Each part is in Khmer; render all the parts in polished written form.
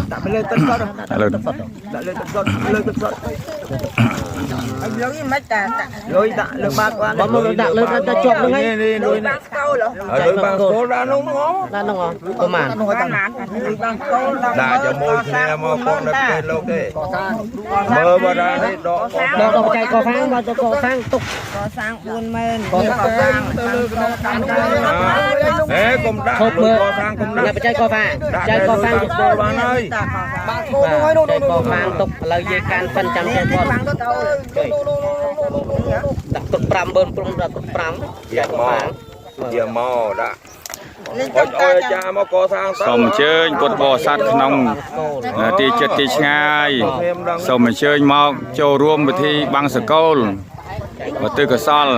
đặt lên tân sót đặt lên tân sót lên tân sót lối mấy ta lối đặt lên ba quan bấm nó đặt lên ta chọc nó ngay lối bằng câu lắm lối bằng cô ra nó ngó ra nó ngon có màn bằng câu đã cho môi xe mà con đặt lên lâu đấy mơ vào ra đấy đó đó chạy cò phang mà cò phang tục có sang buôn men có ê cùng đã có sang cùng đã chạy cò phang cô bạn ơi chạy cò phang tục lời dây can phân trăm trên con đặt tục pram bơm prum đặt tục pram chạy cò phang giờ mò đã ôi cha mà có sang សូមអញ្ជើញពុទ្ធបរិស័ទក្នុងទីចិត្តទីឆ្ងាយសូមអញ្ជើញមកចូលរួមពិធីបង្សកូលឧទ្ទិសកុសល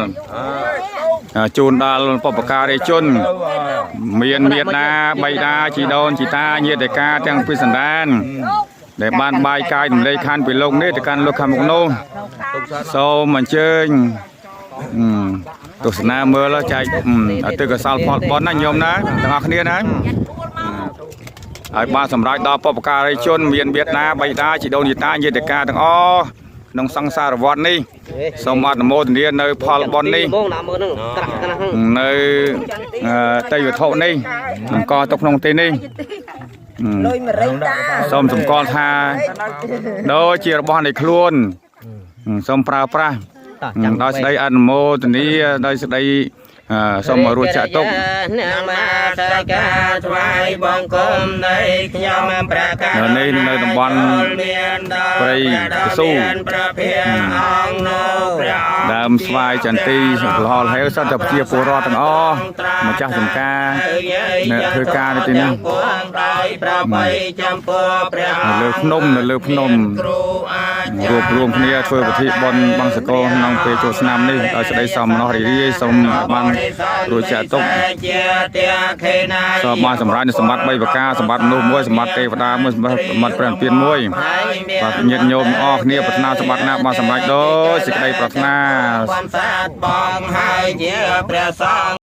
ជូនដល់បុព្វការីជនមានមេត្តាបិតាជីដូនជីតាញាតិកាទាំងពីសន្តានដែលបានបាយកាយរំលែកខណ្ឌពីលោកនេះទៅកាន់លោកខាងមុខនោះសូមអញ្ជើញទស្សនាមើលចែកឧទ្ទិសកុសលផលបុណ្យណាញោមណាទាំងអស់គ្នាណាហើយបានសម្រេចដល់បុព្វការីជនមានមេត្តាបិតាជីដូនជីតាញាតិកាទាំងអស់ក្នុងសង្សារវដ្តនេះសូមអនុមោទនានៅផលបុណ្យនេះនៅតីវត្ថុនេះអង្គទុកក្នុងទីនេះសូមសម្គាល់ថាដូចជារបស់នៃខ្លួនសូមប្រើប្រាស់ដោយសេចក្តីអនុមោទនាដោយសេចក្តីសូមរួចចាក់ទុកនេះនៅតំបន់ព្រៃកស៊ូដើមស្វាយចន្ទីលហលហេវសត្វតែជាពលរដ្ឋទាំងអស់ម្ចាស់ចំការនៅធ្វើការនៅទីនេះនៅលើភ្នំរួបរวมគ្នាធ្វើពិធីបុណ្យបង្សកលក្នុងពេលចូលឆ្នាំនេះដោយសេចក្តីសមណោះរីរាយសូមបានរួចចាក់ទុកសូមបានសម្រាប់សម្បត្តិ3ប្រការសម្បត្តិមនុស្សមួយសម្បត្តិទេវតាមួយសម្បត្តិព្រះនិព្វានមួយបាទញាតិញោមអស់គ្នាប្រាថ្នាសម្បត្តិណាបានសម្រេចដោយសេចក្តីប្រាថ្នា